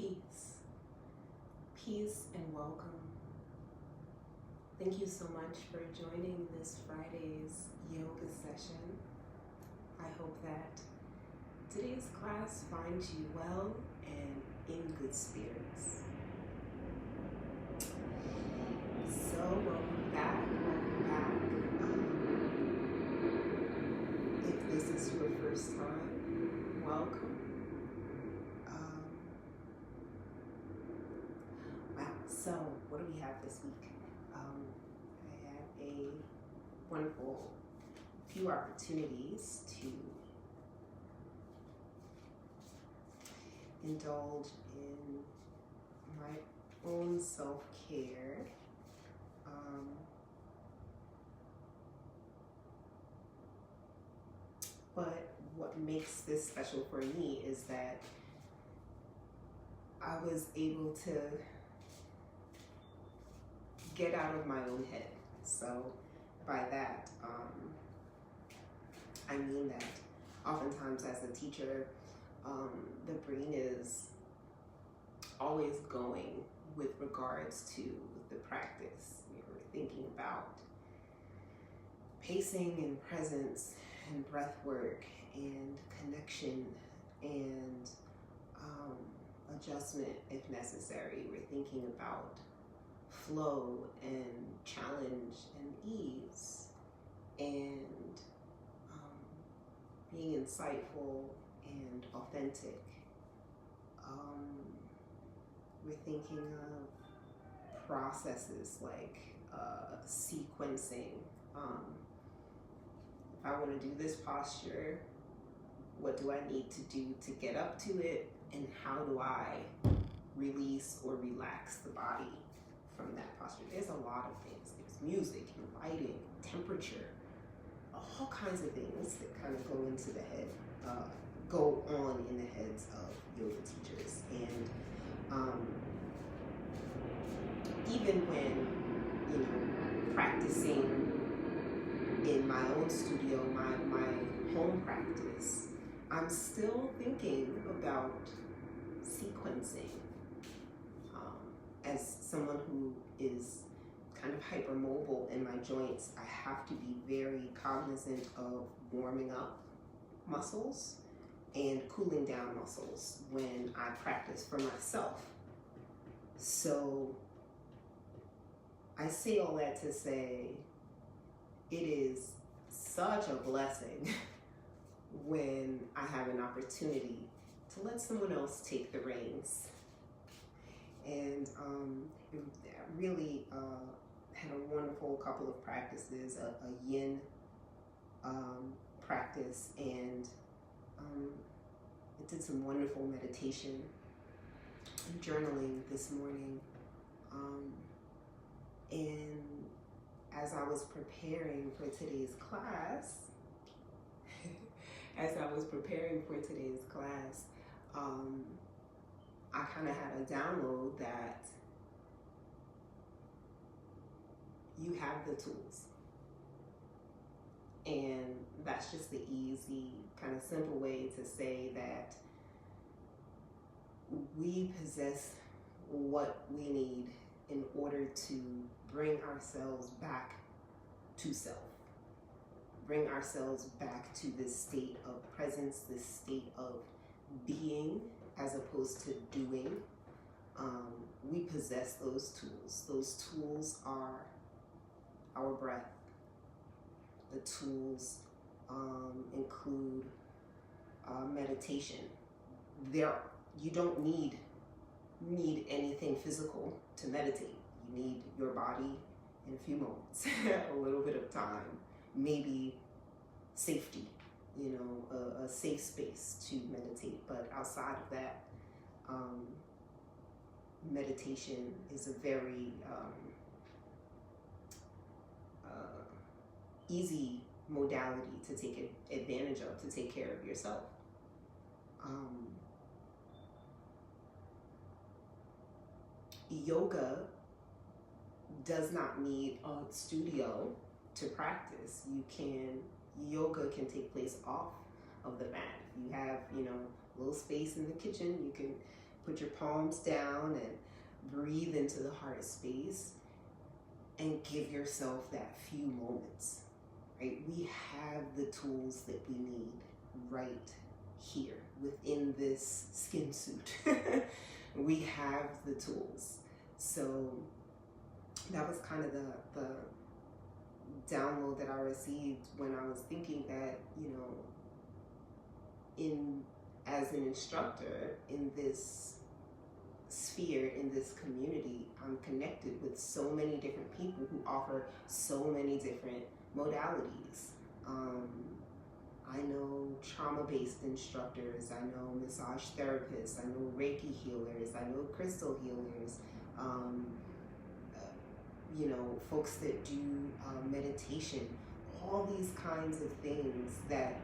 Peace. Peace and welcome. Thank you so much for joining this Friday's yoga session. I hope that today's class finds you well and in good spirits. So welcome back. If this is your first time, welcome. So what do we have this week? I had a wonderful few opportunities to indulge in my own self-care. But what makes this special for me is that I was able to get out of my own head. So by that, I mean that oftentimes as a teacher, the brain is always going with regards to the practice. We're thinking about pacing and presence and breath work and connection and adjustment if necessary. We're thinking about flow and challenge and ease and being insightful and authentic. We're thinking of processes like sequencing. If I want to do this posture, what do I need to do to get up to it, and how do I release or relax the body from that posture? There's a lot of things. There's music and lighting, temperature, all kinds of things that kind of go into the head, go on in the heads of yoga teachers. And even when, practicing in my own studio, my home practice, I'm still thinking about sequencing. As someone who is kind of hypermobile in my joints, I have to be very cognizant of warming up muscles and cooling down muscles when I practice for myself. So I say all that to say it is such a blessing when I have an opportunity to let someone else take the reins. And really had a wonderful couple of practices, a yin practice, and I did some wonderful meditation and journaling this morning. And as I was preparing for today's class, I kind of had a download that you have the tools. And that's just the easy, kind of simple way to say that we possess what we need in order to bring ourselves back to self. Bring ourselves back to this state of presence, this state of being, as opposed to doing. We possess those tools. Those tools are our breath. The tools include meditation. You don't need anything physical to meditate. You need your body in a few moments, a little bit of time, maybe safety, a safe space to meditate. But outside of that, meditation is a very easy modality to take advantage of, to take care of yourself. Yoga does not need a studio to practice. Yoga can take place off of the mat. If you have, little space in the kitchen, you can Put your palms down and breathe into the heart space and give yourself that few moments, right? We have the tools that we need right here within this skin suit. We have the tools. So that was kind of the download that I received when I was thinking that, as an instructor in this sphere, in this community, I'm connected with so many different people who offer so many different modalities. I know trauma-based instructors, I know massage therapists, I know Reiki healers, I know crystal healers, folks that do meditation, all these kinds of things that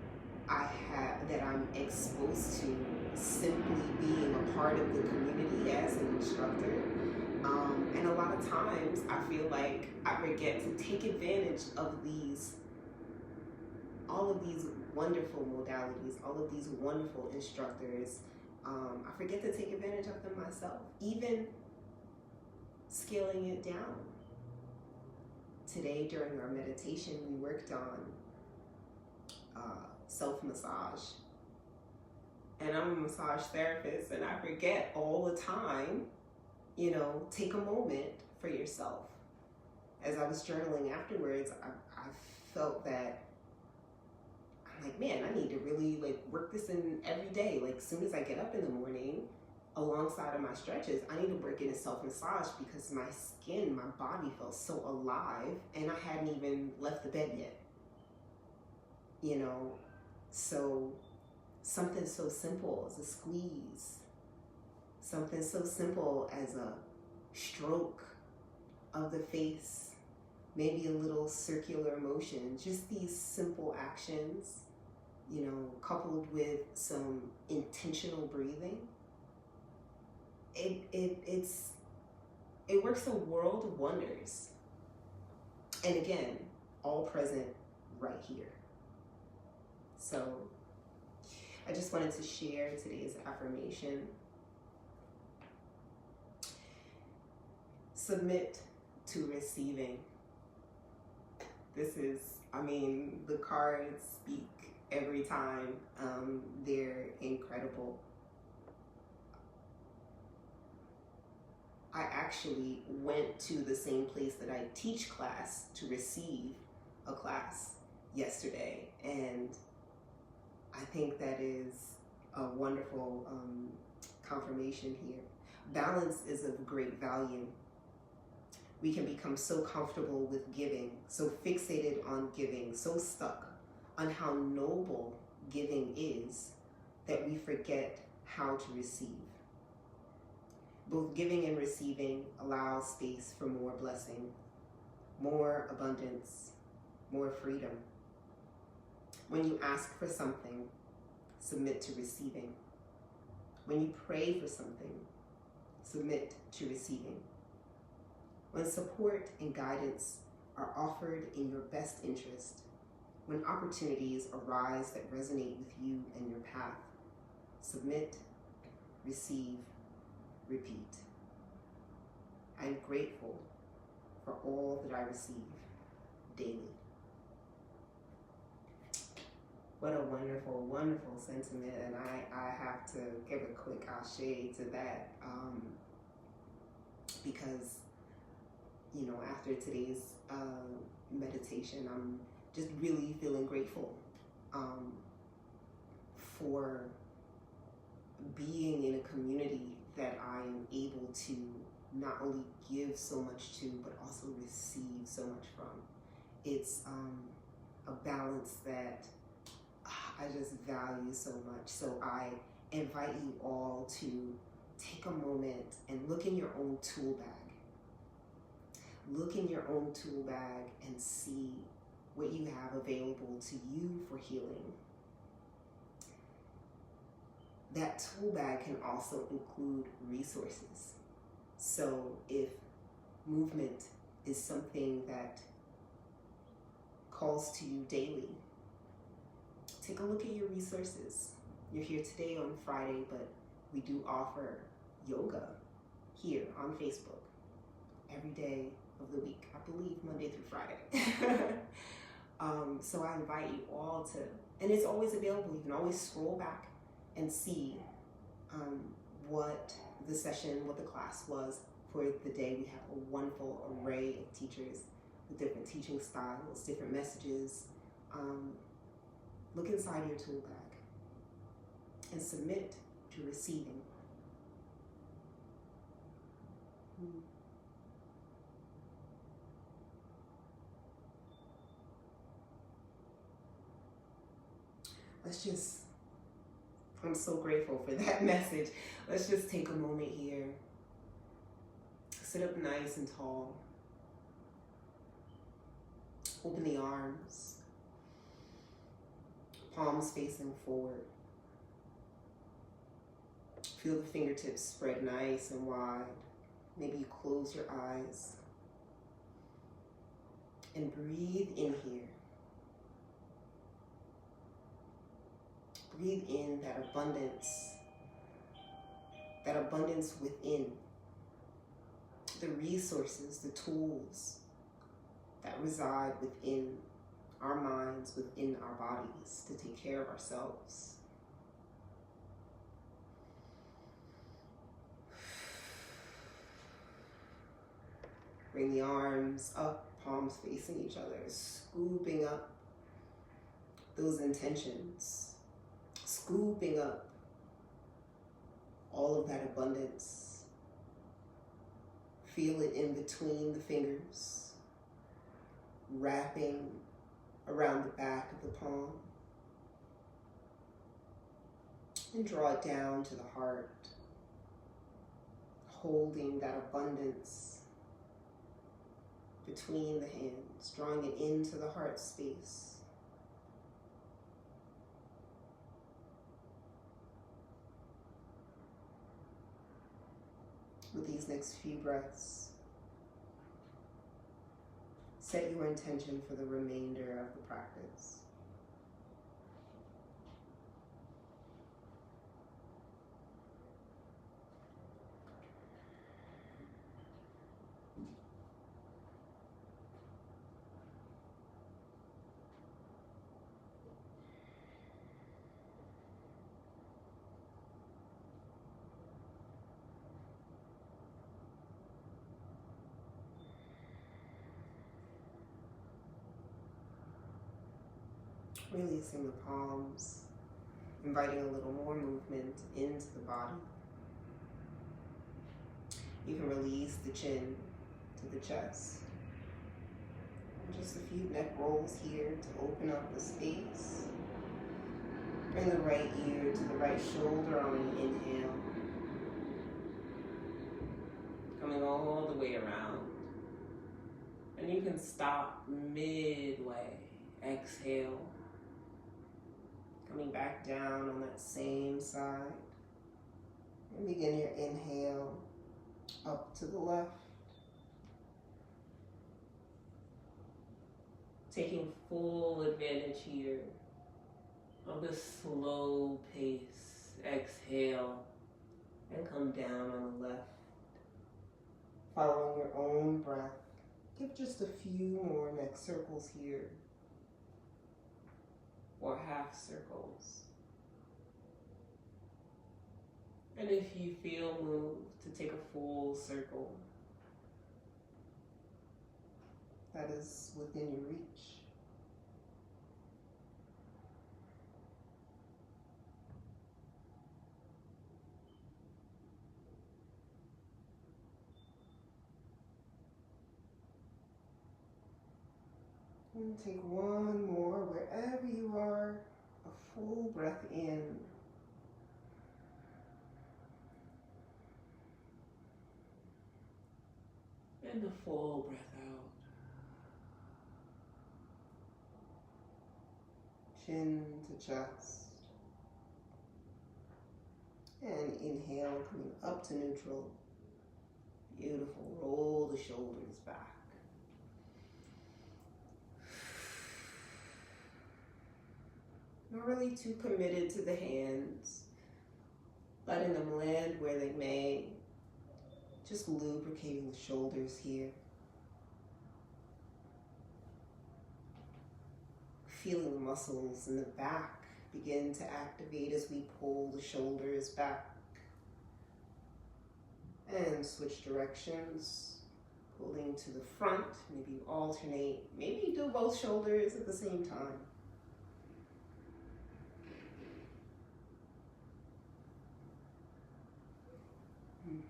I'm exposed to simply being a part of the community as an instructor. And a lot of times I feel like I forget to take advantage of all of these wonderful modalities, all of these wonderful instructors. I forget to take advantage of them myself, even scaling it down. Today during our meditation, we worked on self-massage. And I'm a massage therapist, and I forget all the time, take a moment for yourself. As I was journaling afterwards, I felt that I'm like, man, I need to really work this in every day. As soon as I get up in the morning, alongside of my stretches, I need to work in a self-massage because my skin, my body felt so alive, and I hadn't even left the bed yet. So something so simple as a squeeze, something so simple as a stroke of the face, maybe a little circular motion, just these simple actions, coupled with some intentional breathing, it works a world of wonders. And again, all present right here. So I just wanted to share today's affirmation. Submit to receiving. This is, the cards speak every time. They're incredible. I actually went to the same place that I teach class to receive a class yesterday, and I think that is a wonderful confirmation here. Balance is of great value. We can become so comfortable with giving, so fixated on giving, so stuck on how noble giving is that we forget how to receive. Both giving and receiving allow space for more blessing, more abundance, more freedom. When you ask for something, submit to receiving. When you pray for something, submit to receiving. When support and guidance are offered in your best interest, when opportunities arise that resonate with you and your path, submit, receive, repeat. I am grateful for all that I receive daily. What a wonderful, wonderful sentiment, and I have to give a quick ashe to that, because, after today's meditation, I'm just really feeling grateful for being in a community that I am able to not only give so much to, but also receive so much from. It's a balance that I just value so much. So I invite you all to take a moment and look in your own tool bag. Look in your own tool bag and see what you have available to you for healing. That tool bag can also include resources. So if movement is something that calls to you daily, take a look at your resources. You're here today on Friday, but we do offer yoga here on Facebook every day of the week. I believe Monday through Friday. So I invite you all to, and it's always available. You can always scroll back and see what the session, what the class was for the day. We have a wonderful array of teachers with different teaching styles, different messages. Look inside your tool bag and submit to receiving. I'm so grateful for that message. Let's just take a moment here. Sit up nice and tall. Open the arms. Palms facing forward. Feel the fingertips spread nice and wide. Maybe you close your eyes. And breathe in here. Breathe in that abundance within, the resources, the tools that reside within our minds, within our bodies to take care of ourselves. Bring the arms up, palms facing each other, scooping up those intentions. Scooping up all of that abundance. Feel it in between the fingers, wrapping around the back of the palm. And draw it down to the heart, holding that abundance between the hands, drawing it into the heart space. With these next few breaths, set your intention for the remainder of the practice. Releasing the palms, inviting a little more movement into the body. You can release the chin to the chest. And just a few neck rolls here to open up the space. Bring the right ear to the right shoulder on an inhale. Coming all the way around. And you can stop midway. Exhale. Coming back down on that same side. And begin your inhale up to the left. Taking full advantage here of the slow pace. Exhale and come down on the left. Following your own breath. Give just a few more neck circles here. Or half circles. And if you feel moved to take a full circle, that is within your reach. And take one more wherever you are, a full breath in. And a full breath out. Chin to chest. And inhale, coming up to neutral. Beautiful. Roll the shoulders back. Not really too committed to the hands, letting them land where they may, just lubricating the shoulders here. Feeling the muscles in the back begin to activate as we pull the shoulders back. And switch directions, pulling to the front, maybe alternate, maybe do both shoulders at the same time.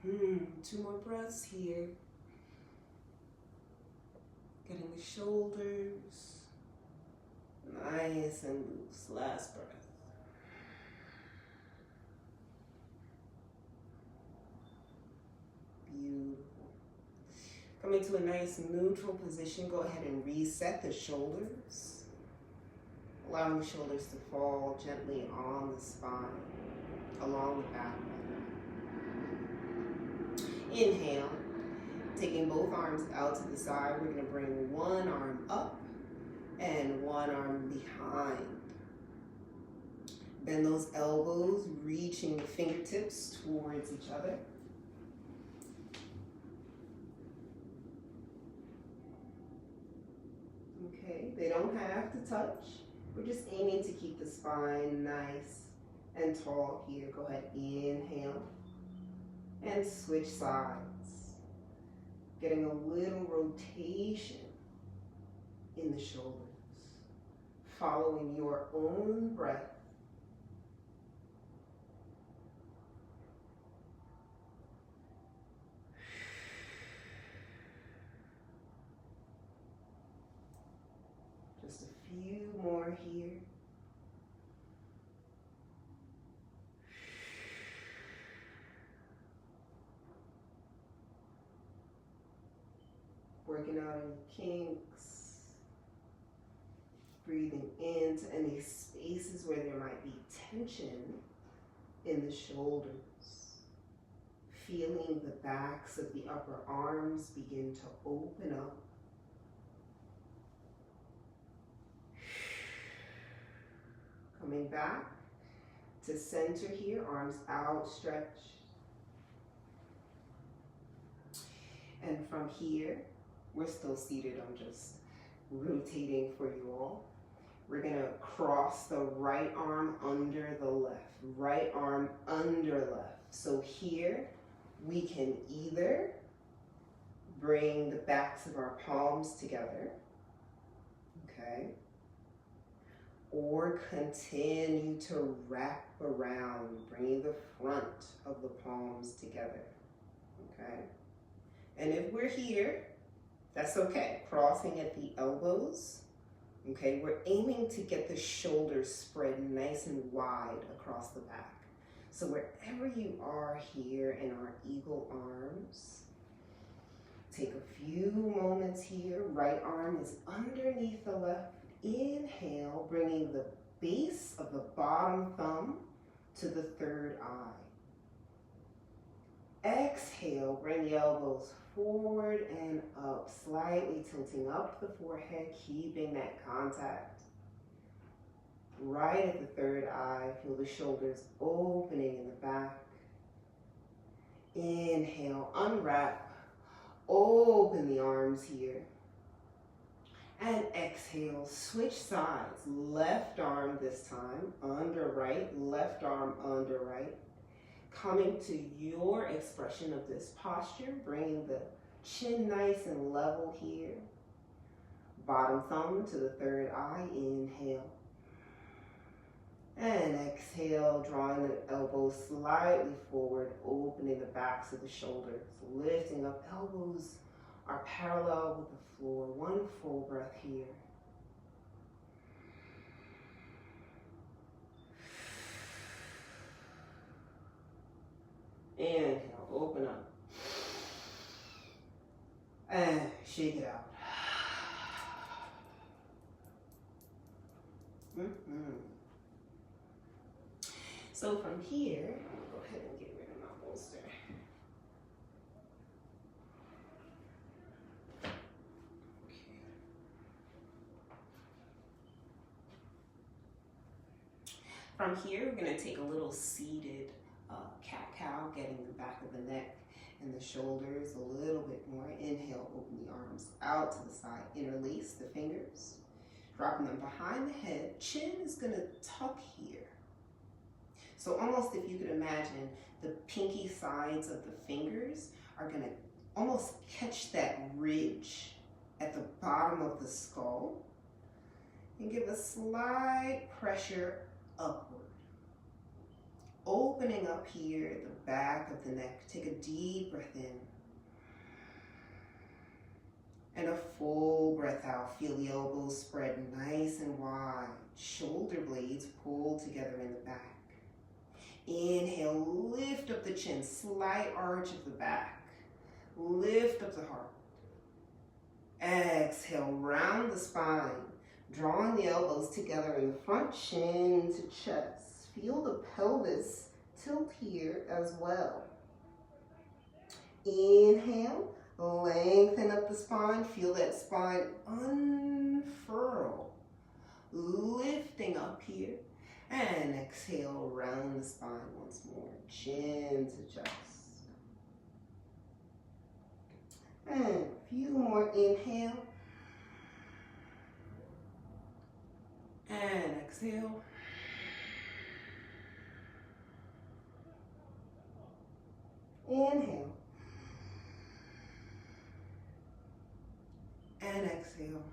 Two more breaths here. Getting the shoulders nice and loose. Last breath. Beautiful. Coming to a nice neutral position, go ahead and reset the shoulders. Allowing the shoulders to fall gently on the spine, along the back. Inhale, taking both arms out to the side. We're going to bring one arm up and one arm behind. Bend those elbows, reaching the fingertips towards each other. Okay, they don't have to touch. We're just aiming to keep the spine nice and tall here. Go ahead, inhale. And switch sides. Getting a little rotation in the shoulders. Following your own breath. Just a few more here. Working out any kinks. Breathing into any spaces where there might be tension in the shoulders. Feeling the backs of the upper arms begin to open up. Coming back to center here, arms outstretched. And from here, we're still seated, I'm just rotating for you all. We're gonna cross the right arm under the left, right arm under left. So here, we can either bring the backs of our palms together, okay? Or continue to wrap around, bringing the front of the palms together, okay? And if we're here, that's okay. Crossing at the elbows, okay? We're aiming to get the shoulders spread nice and wide across the back. So wherever you are here in our eagle arms, take a few moments here. Right arm is underneath the left. Inhale, bringing the base of the bottom thumb to the third eye. Exhale, bring the elbows forward and up, slightly tilting up the forehead, keeping that contact. Right at the third eye, feel the shoulders opening in the back. Inhale, unwrap, open the arms here. And exhale, switch sides. Left arm this time, under right, left arm under right. Coming to your expression of this posture, bringing the chin nice and level here. Bottom thumb to the third eye, inhale. And exhale, drawing the elbows slightly forward, opening the backs of the shoulders, lifting up. Elbows are parallel with the floor. One full breath here. Inhale, open up. And shake it out. So from here, go ahead and get rid of my bolster. Okay. From here, we're going to take a little seated cat out, getting the back of the neck and the shoulders a little bit more. Inhale, open the arms out to the side. Interlace the fingers, dropping them behind the head. Chin is gonna tuck here. So almost if you could imagine the pinky sides of the fingers are gonna almost catch that ridge at the bottom of the skull and give a slight pressure upward. Opening up here, the back of the neck. Take a deep breath in. And a full breath out. Feel the elbows spread nice and wide. Shoulder blades pull together in the back. Inhale, lift up the chin, slight arch of the back. Lift up the heart. Exhale, round the spine. Drawing the elbows together in the front, chin to chest. Feel the pelvis tilt here as well. Inhale, lengthen up the spine. Feel that spine unfurl. Lifting up here. And exhale, round the spine once more. Chin to chest. And a few more. Inhale. And exhale. Inhale. And exhale.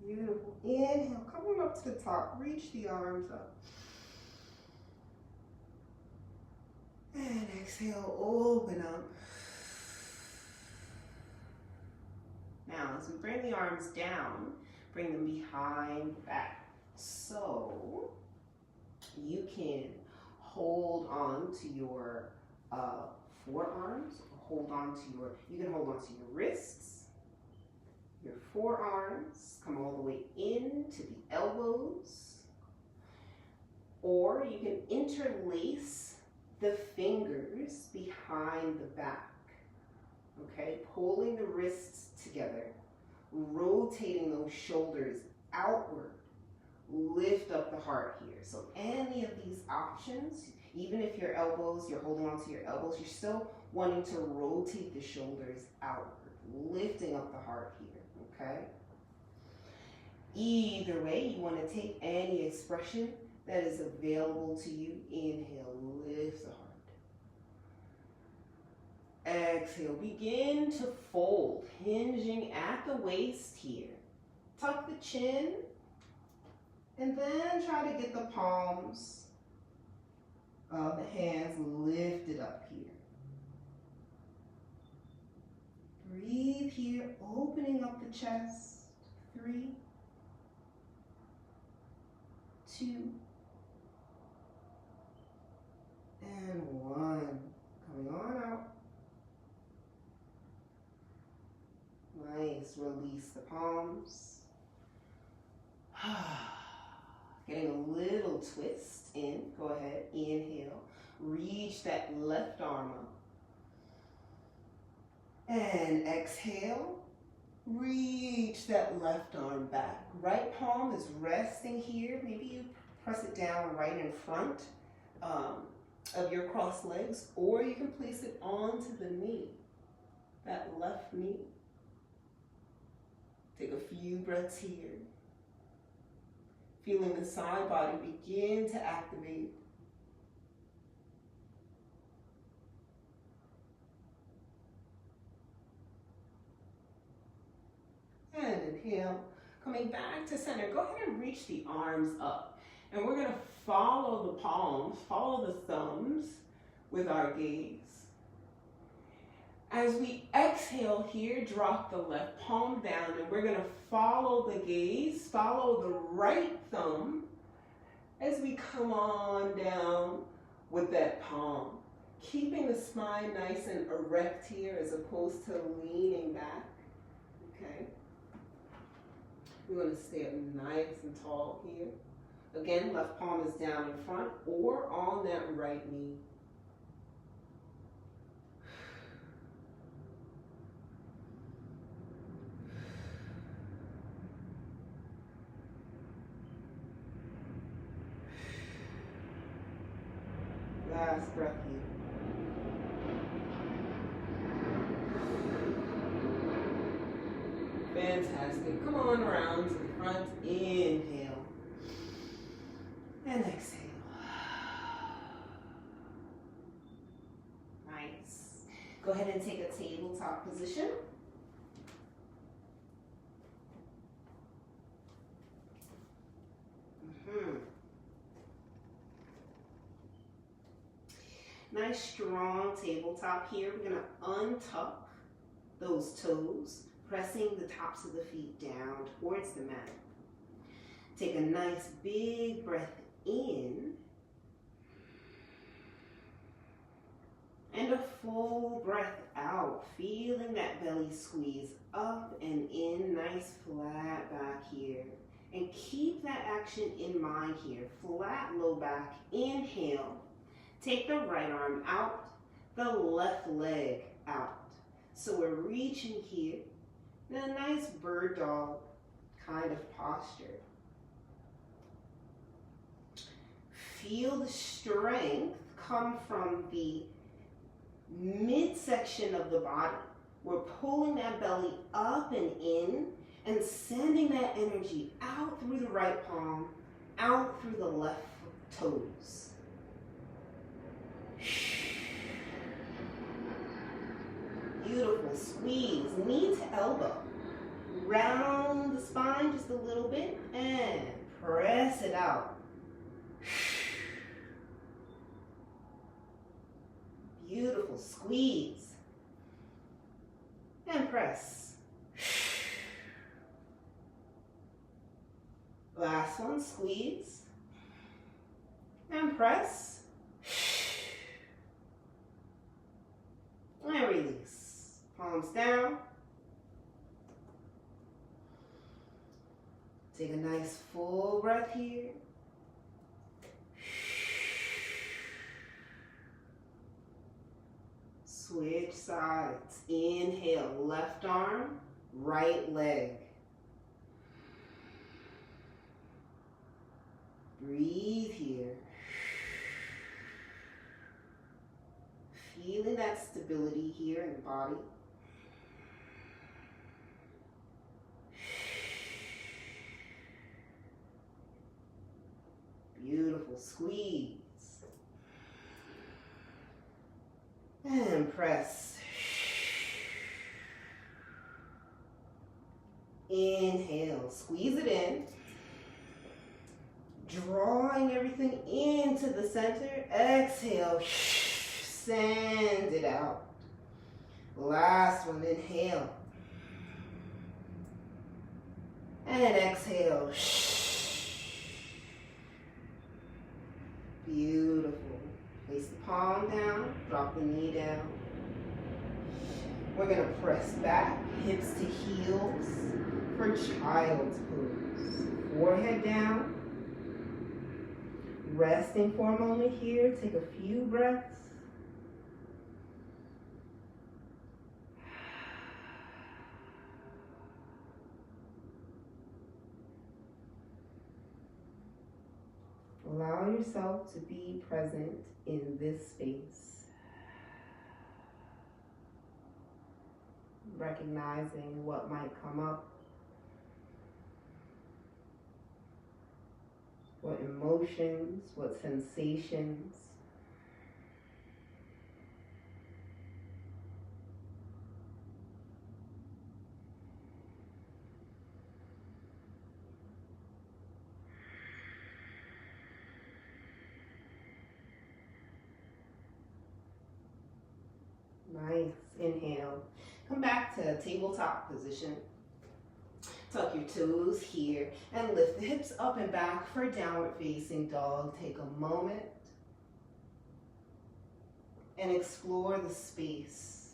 Beautiful. Inhale, come on up to the top. Reach the arms up. And exhale, open up. Now, as we bring the arms down, bring them behind the back. So, you can hold on to your forearms, or you can hold on to your wrists, your forearms, come all the way into the elbows, or you can interlace the fingers behind the back, okay? Pulling the wrists together, rotating those shoulders outward, lift up the heart here. So any of these options, even if your elbows, you're holding onto your elbows, you're still wanting to rotate the shoulders outward, lifting up the heart here, okay? Either way, you want to take any expression that is available to you. Inhale, lift the heart. Exhale, begin to fold, hinging at the waist here. Tuck the chin, and then try to get the palms of the hands lifted up here. Breathe here, opening up the chest. 3, 2, and 1. Coming on out. Nice, release the palms. Getting a little twist in, go ahead, inhale. Reach that left arm up. And exhale, reach that left arm back. Right palm is resting here. Maybe you press it down right in front of your crossed legs, or you can place it onto the knee, that left knee. Take a few breaths here. Feeling the side body begin to activate. And inhale. Coming back to center, go ahead and reach the arms up. And we're going to follow the palms, follow the thumbs with our gaze. As we exhale here, drop the left palm down, and we're going to follow the gaze, follow the right thumb as we come on down with that palm. Keeping the spine nice and erect here as opposed to leaning back, okay? We want to stay up nice and tall here. Again, left palm is down in front or on that right knee. Last breath here. Fantastic. Come on around to the front. Inhale. And exhale. Nice. Go ahead and take a tabletop position. Nice strong tabletop here. We're going to untuck those toes, pressing the tops of the feet down towards the mat. Take a nice big breath in and a full breath out, feeling that belly squeeze up and in, nice flat back here. And keep that action in mind here. Flat low back, inhale. Take the right arm out, the left leg out. So we're reaching here in a nice bird dog kind of posture. Feel the strength come from the midsection of the body. We're pulling that belly up and in and sending that energy out through the right palm, out through the left toes. Beautiful. Squeeze knee to elbow. Round the spine just a little bit and press it out. Beautiful. Squeeze and press. Last one. Squeeze and press. And release. Palms down. Take a nice full breath here. Switch sides. Inhale, left arm, right leg. Breathe here. Feeling that stability here in the body. Beautiful. Squeeze. And press. Inhale. Squeeze it in. Drawing everything into the center. Exhale. Send it out. Last one, inhale. And exhale. Beautiful. Place the palm down, drop the knee down. We're going to press back, hips to heels for child's pose. Forehead down. Resting for a moment here. Take a few breaths. Allow yourself to be present in this space. Recognizing what might come up. What emotions, what sensations. Nice. Inhale. Come back to tabletop position. Tuck your toes here and lift the hips up and back for downward facing dog. Take a moment and explore the space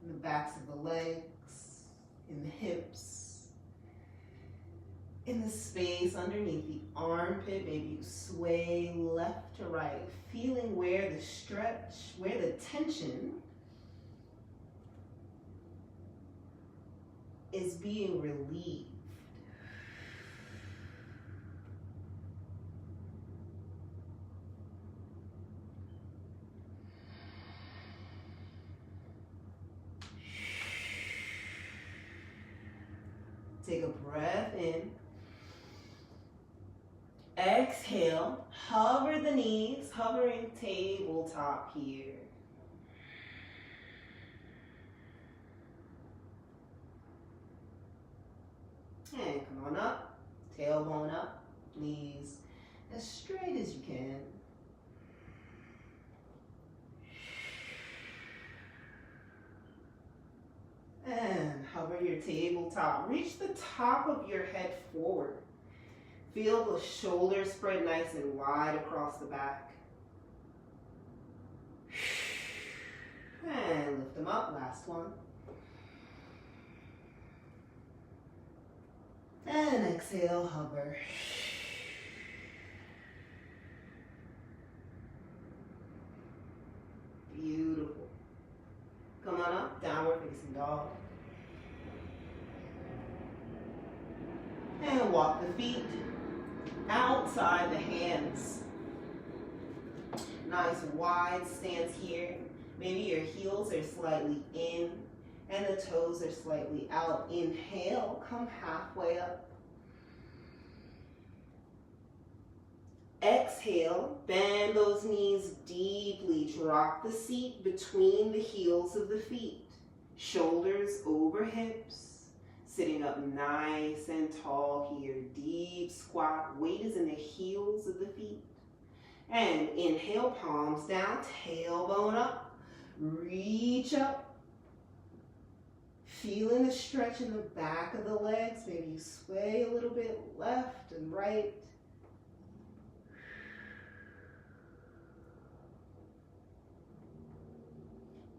in the backs of the legs, in the hips, in the space underneath the armpit. Maybe you sway left to right, feeling where the stretch, where the tension is being relieved. Take a breath in. Exhale, hover the knees, hovering tabletop here. And come on up, tailbone up, knees as straight as you can. And hover your tabletop. Reach the top of your head forward. Feel the shoulders spread nice and wide across the back. And lift them up, last one. And exhale, hover. Beautiful. Come on up, downward facing dog. And walk the feet outside the hands. Nice wide stance here. Maybe your heels are slightly in and the toes are slightly out. Inhale, come halfway up. Exhale, bend those knees deeply. Drop the seat between the heels of the feet. Shoulders over hips. Sitting up nice and tall here. Deep squat. Weight is in the heels of the feet. And inhale, palms down, tailbone up. Reach up. Feeling the stretch in the back of the legs. Maybe you sway a little bit left and right.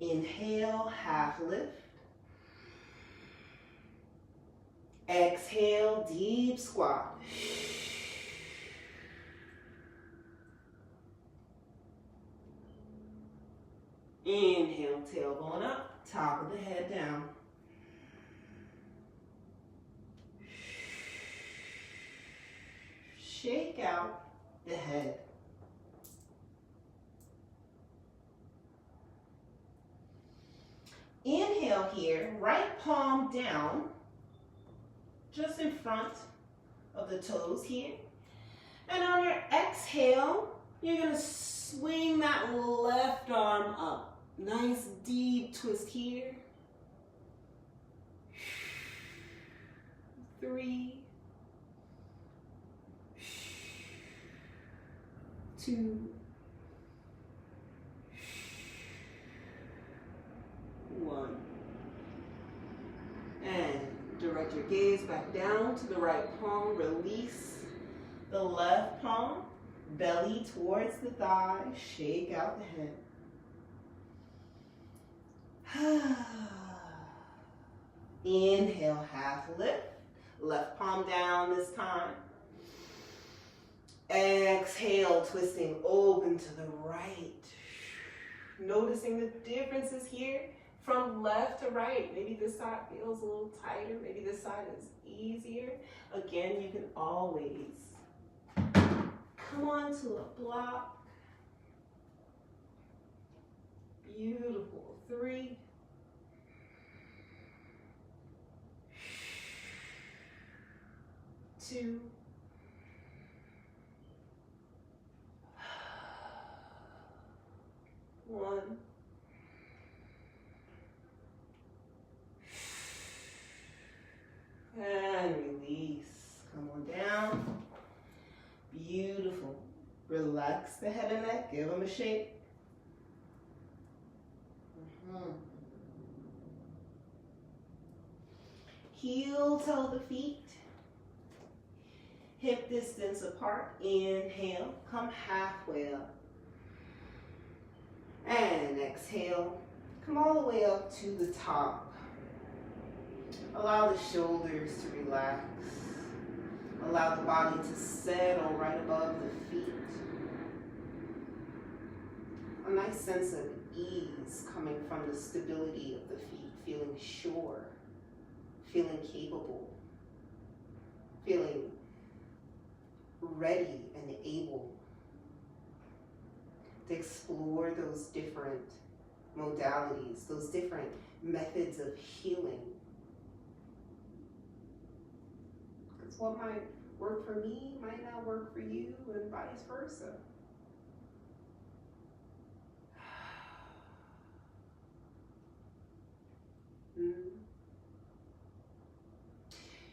Inhale, half lift. Exhale, deep squat. Inhale, tailbone up, top of the head down. Shake out the head. Inhale here, right palm down, just in front of the toes here. And on your exhale, you're going to swing that left arm up. Nice deep twist here. 3, 2, 1. And direct your gaze back down to the right palm. Release the left palm. Belly towards the thigh. Shake out the head. Inhale, half lift. Left palm down this time. Exhale, twisting open to the right. Noticing the differences here from left to right. Maybe this side feels a little tighter. Maybe this side is easier. Again, you can always come onto a block. Beautiful. 3, 2, 1. And release. Come on down. Beautiful. Relax the head and neck. Give them a shake. Heel toe the feet. Hip distance apart. Inhale. Come halfway up. And exhale. Come all the way up to the top. Allow the shoulders to relax. Allow the body to settle right above the feet. A nice sense of ease coming from the stability of the feet, feeling sure, feeling capable, feeling ready and able to explore those different modalities, those different methods of healing. because what might work for me might not work for you, and vice versa.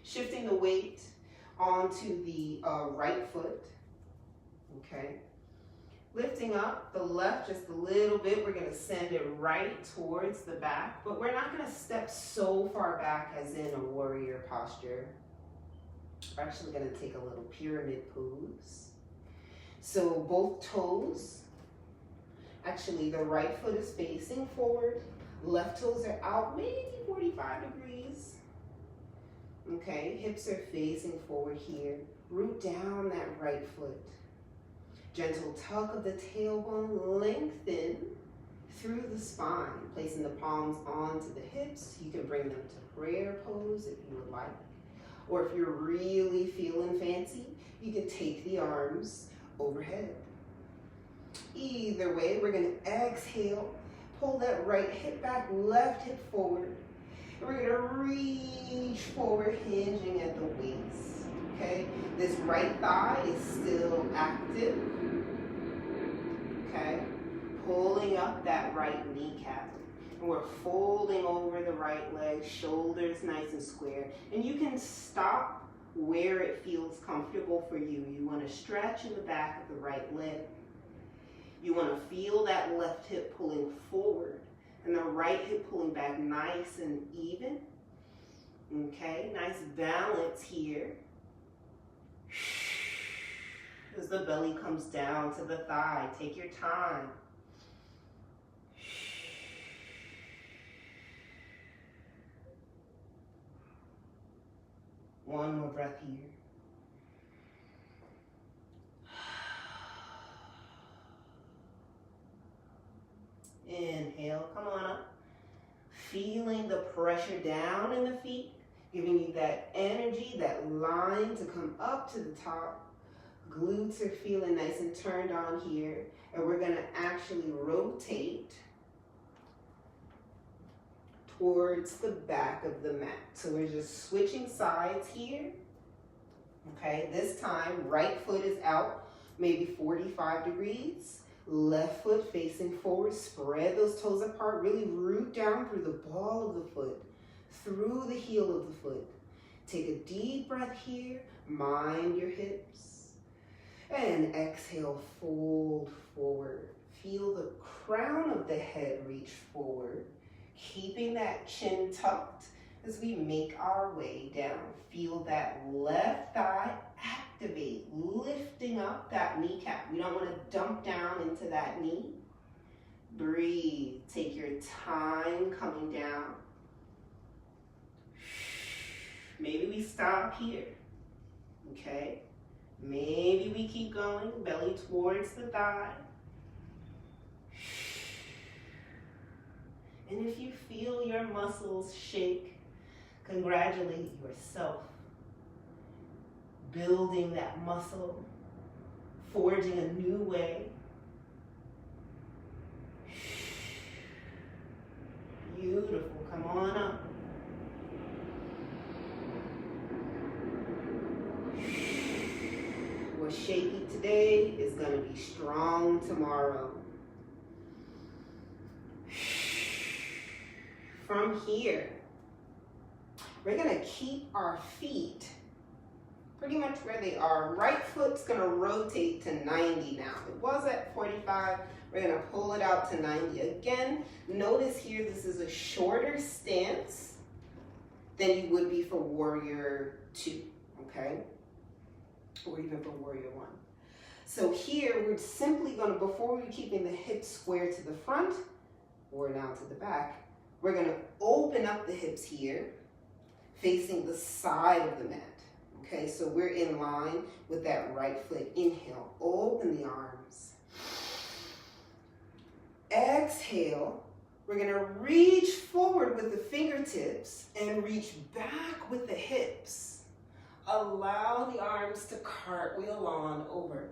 Shifting the weight onto the right foot, okay? Lifting up the left just a little bit. We're gonna send it right towards the back, but we're not gonna step so far back as in a warrior posture. We're actually gonna take a little pyramid pose. So both toes, actually the right foot is facing forward, left toes are out maybe 45 degrees. Okay, hips are facing forward here. Root down that right foot. Gentle tuck of the tailbone, lengthen through the spine, placing the palms onto the hips. You can bring them to prayer pose if you would like. Or if you're really feeling fancy, you can take the arms overhead. Either way, we're gonna exhale, pull that right hip back, left hip forward. And we're gonna reach forward, hinging at the waist, okay? This right thigh is still active, okay? Pulling up that right kneecap. And we're folding over the right leg, shoulders nice and square. And you can stop where it feels comfortable for you. You wanna stretch in the back of the right leg. You wanna feel that left hip pulling forward and the right hip pulling back nice and even. Okay, nice balance here. As the belly comes down to the thigh, take your time. One more breath here. Inhale, come on up. Feeling the pressure down in the feet, giving you that energy, that line to come up to the top. Glutes are feeling nice and turned on here. And we're gonna actually rotate towards the back of the mat. So we're just switching sides here. Okay, this time, right foot is out, maybe 45 degrees. Left foot facing forward, spread those toes apart, really root down through the ball of the foot, through the heel of the foot. Take a deep breath here, mind your hips. And exhale, fold forward. Feel the crown of the head reach forward, keeping that chin tucked as we make our way down. Feel that left thigh activate, lifting up that kneecap. We don't want to dump down into that knee. Breathe. Take your time coming down. Maybe we stop here. Okay? Maybe we keep going, belly towards the thigh. And if you feel your muscles shake, congratulate yourself. Building that muscle, forging a new way. Beautiful, come on up. What's shaky today is gonna be strong tomorrow. From here, we're gonna keep our feet pretty much where they are. Right foot's gonna rotate to 90 now. It was at 45, we're gonna pull it out to 90. Again, notice here this is a shorter stance than you would be for warrior 2, okay? Or even for warrior 1. So here, we're simply gonna, before we're keeping the hips square to the front, or now to the back, we're gonna open up the hips here, facing the side of the mat. Okay, so we're in line with that right foot. Inhale, open the arms. Exhale, we're gonna reach forward with the fingertips and reach back with the hips. Allow the arms to cartwheel on over.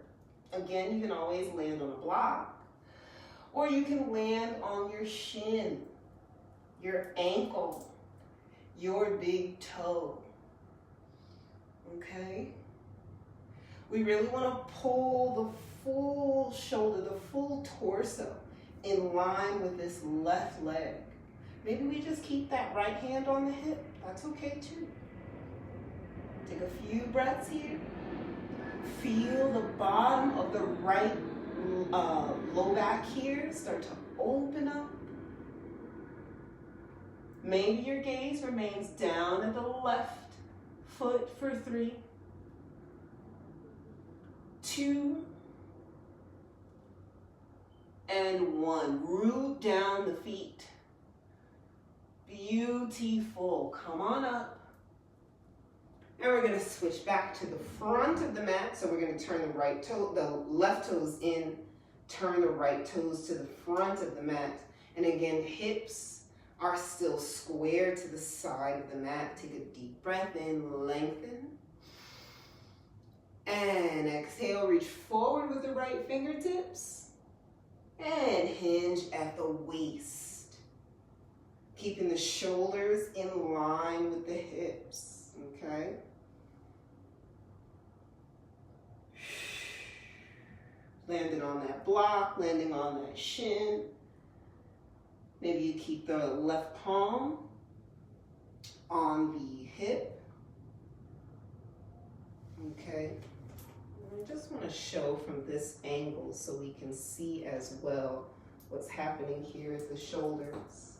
Again, you can always land on a block, or you can land on your shin, your ankle, your big toe. okay? We really want to pull the full shoulder, the full torso in line with this left leg. Maybe we just keep that right hand on the hip. That's okay too. Take a few breaths here. Feel the bottom of the right low back here start to open up. Maybe your gaze remains down at the left foot for 3, 2, and 1. Root down the feet. Beautiful. Come on up. And we're going to switch back to the front of the mat. So we're going to turn the left toes in, turn the right toes to the front of the mat. And again, hips are still square to the side of the mat. Take a deep breath in, lengthen. And exhale, reach forward with the right fingertips. And hinge at the waist. Keeping the shoulders in line with the hips, okay? Landing on that block, landing on that shin. Maybe you keep the left palm on the hip. Okay. I just want to show from this angle so we can see as well what's happening here at the shoulders.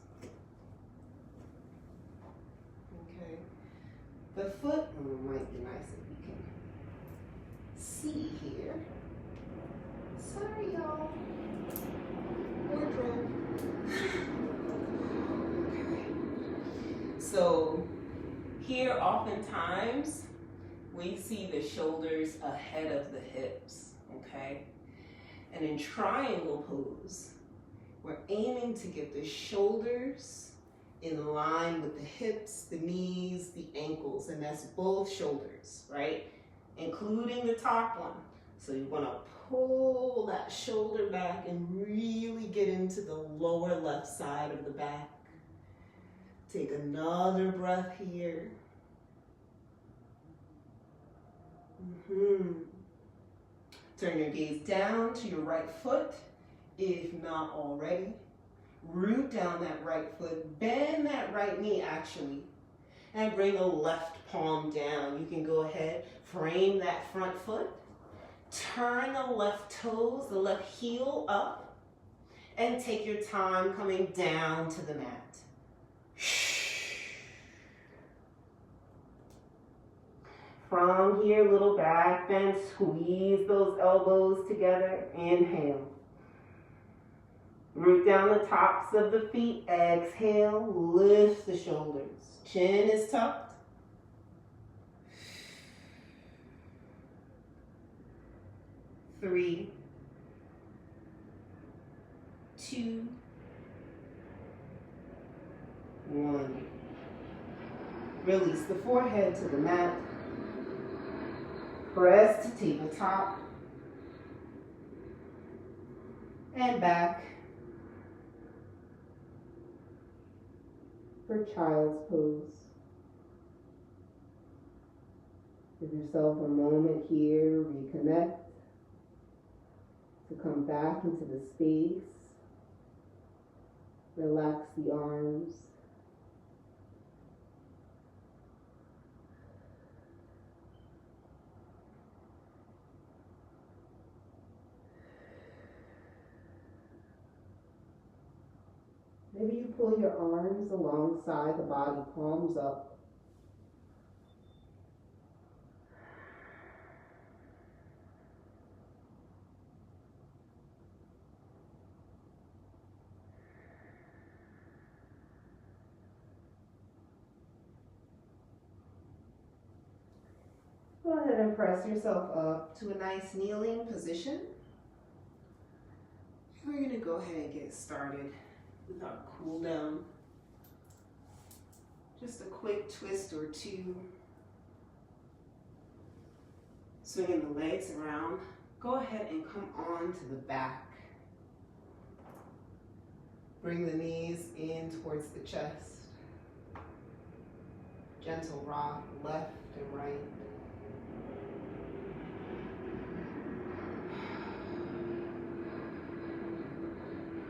Okay. The foot might be nice if we can see here. Sorry, y'all. Wardrobe. Okay. So here oftentimes we see the shoulders ahead of the hips, okay? And in triangle pose, we're aiming to get the shoulders in line with the hips, the knees, the ankles, and that's both shoulders, right? Including the top one. So you want to pull that shoulder back and really get into the lower left side of the back. Take another breath here. Turn your gaze down to your right foot, if not already. Root down that right foot, bend that right knee actually, and bring the left palm down. You can go ahead, frame that front foot, turn the left toes, the left heel up, and take your time coming down to the mat. From here, little back bend, squeeze those elbows together, inhale. Root down the tops of the feet, exhale, lift the shoulders. Chin is tucked. Three, 2, 1. Release the forehead to the mat. Press to tabletop. And back for child's pose. Give yourself a moment here, reconnect, to come back into the space. Relax the arms. Maybe you pull your arms alongside the body, palms up. Go ahead and press yourself up to a nice kneeling position. We're going to go ahead and get started with our cool down. Just a quick twist or two. Swinging the legs around. Go ahead and come on to the back. Bring the knees in towards the chest. Gentle rock left and right.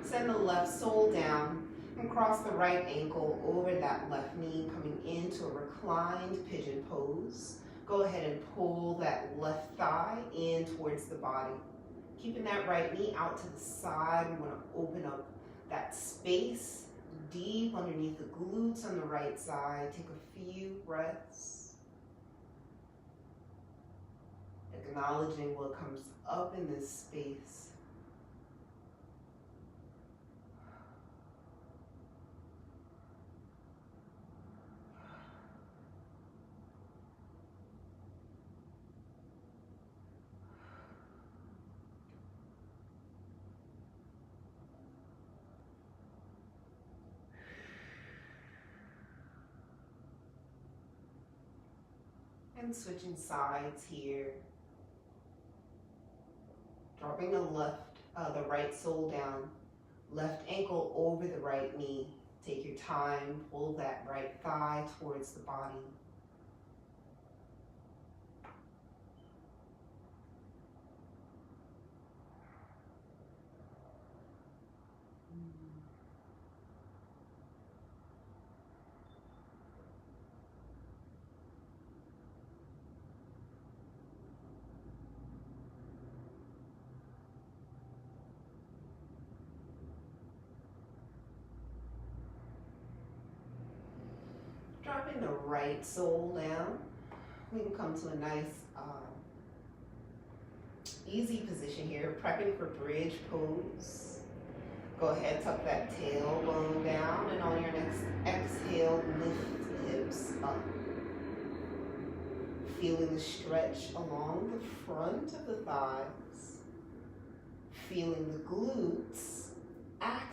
Send the left sole down and cross the right ankle over that left knee, coming into a reclined pigeon pose. Go ahead and pull that left thigh in towards the body. Keeping that right knee out to the side, we want to open up that space deep underneath the glutes on the right side. Take a few breaths. Acknowledging what comes up in this space. And switching sides here. Dropping the right sole down. Left ankle over the right knee. Take your time, pull that right thigh towards the body. Dropping the right sole down, we can come to a nice, easy position here, prepping for bridge pose. Go ahead, tuck that tailbone down, and on your next exhale, lift the hips up. Feeling the stretch along the front of the thighs. Feeling the glutes active.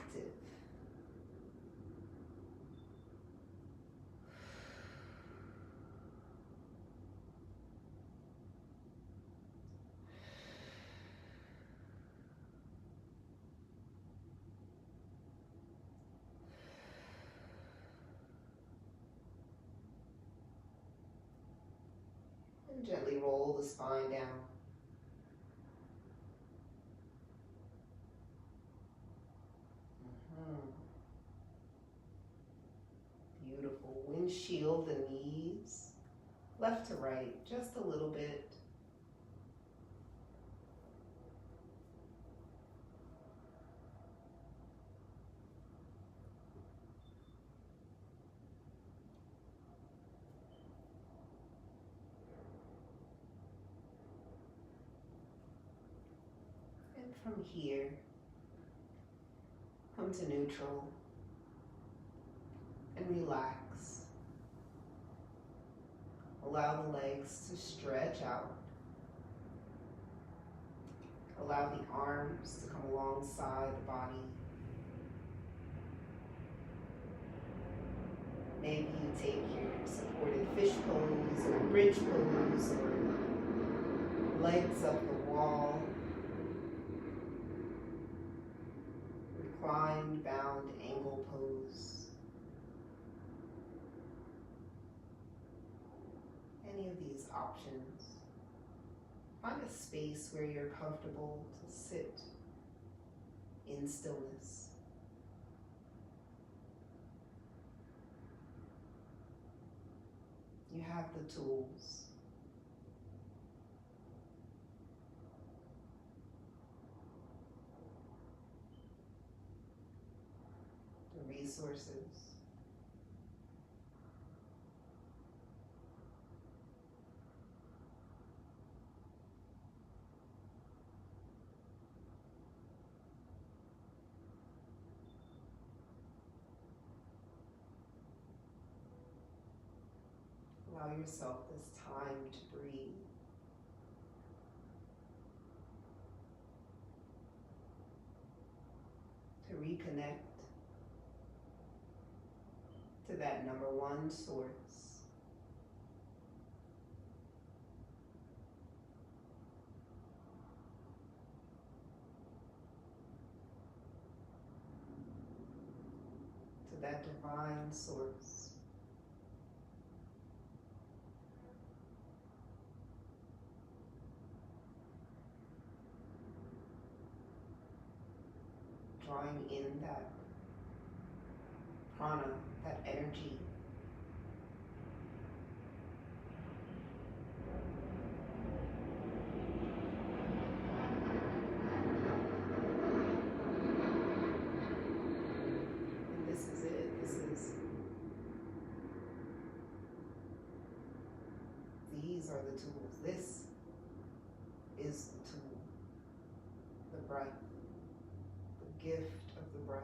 And gently roll the spine down. Beautiful. Windshield the knees, left to right, just a little bit. And from here, come to neutral and relax. Allow the legs to stretch out. Allow the arms to come alongside the body. Maybe you take your supported fish pose or bridge pose or legs up the wall. Reclined, bound, angle pose. Any of these options. Find a space where you're comfortable to sit in stillness. You have the tools. The resources. Allow yourself this time to breathe. To reconnect to that number one source. To that divine source. drawing in that prana, that energy. And this is it. These are the tools. This is the tool. The breath. The gift of the breath.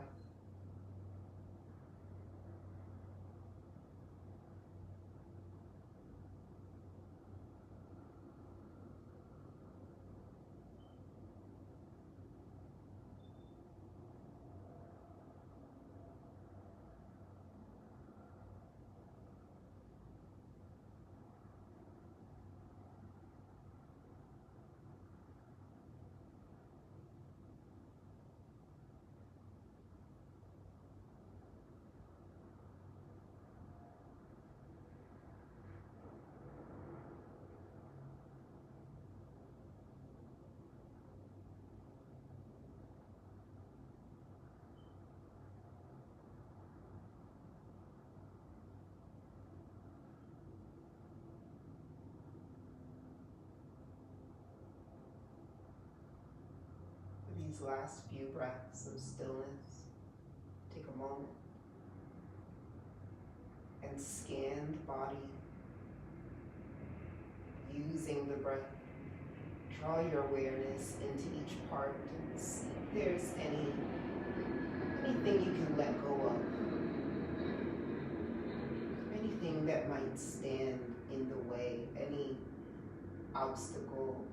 These last few breaths of stillness, take a moment and scan the body using the breath. Draw your awareness into each part and see if there's anything you can let go of. Anything that might stand in the way, any obstacle,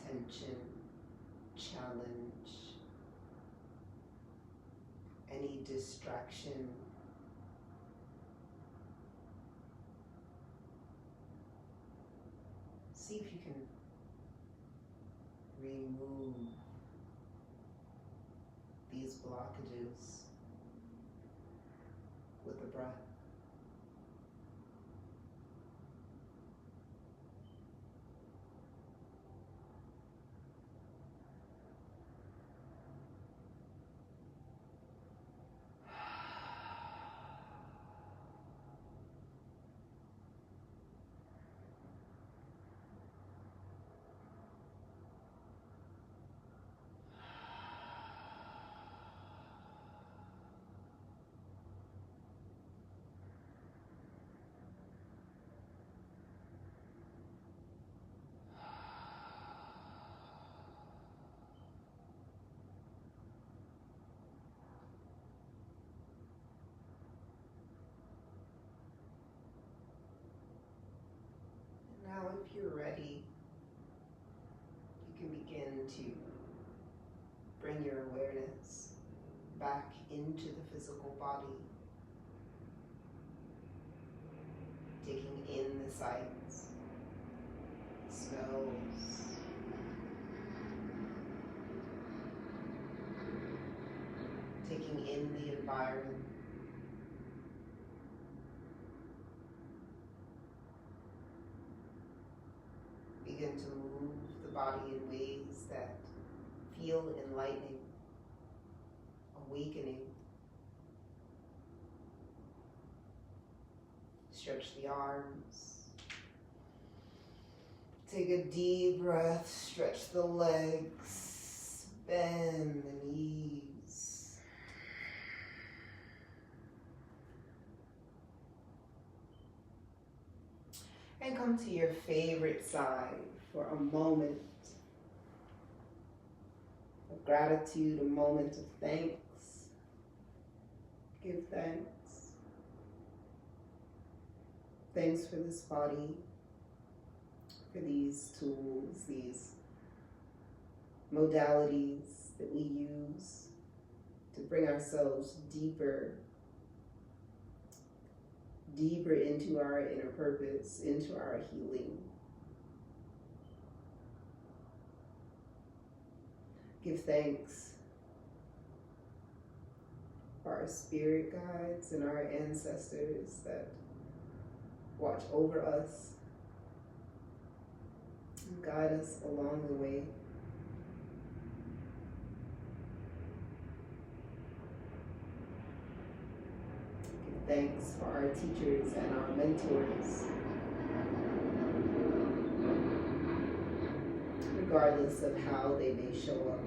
tension, challenge, any distraction. See if you can remove these blockages with the breath. Now, if you're ready, you can begin to bring your awareness back into the physical body, taking in the sights, smells, taking in the environment. Begin to move the body in ways that feel enlightening, awakening. Stretch the arms. Take a deep breath, stretch the legs, bend the knees. And come to your favorite side for a moment of gratitude, a moment of thanks. Give thanks. Thanks for this body, for these tools, these modalities that we use to bring ourselves deeper into our inner purpose, into our healing. Give thanks for our spirit guides and our ancestors that watch over us and guide us along the way. thanks for our teachers and our mentors, regardless of how they may show up.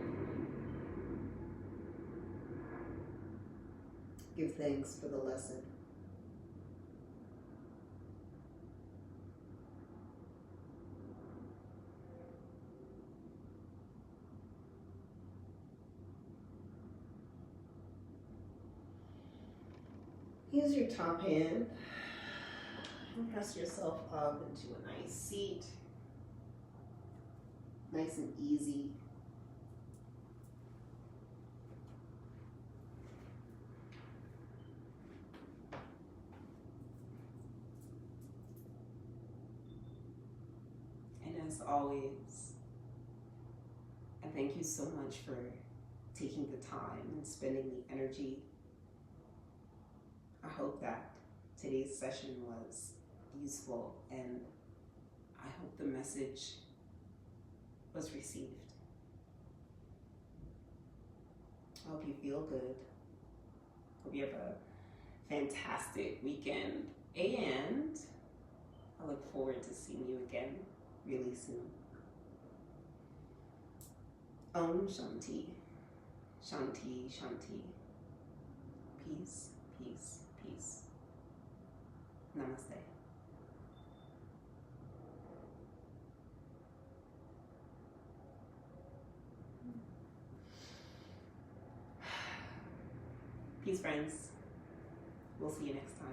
Give thanks for the lesson. Use your top hand and press yourself up into a nice seat, nice and easy. And as always, I thank you so much for taking the time and spending the energy. I hope that today's session was useful, and I hope the message was received. I hope you feel good. Hope you have a fantastic weekend, and I look forward to seeing you again really soon. Om Shanti, Shanti, Shanti. Peace, peace, peace. Namaste. Peace, friends. We'll see you next time.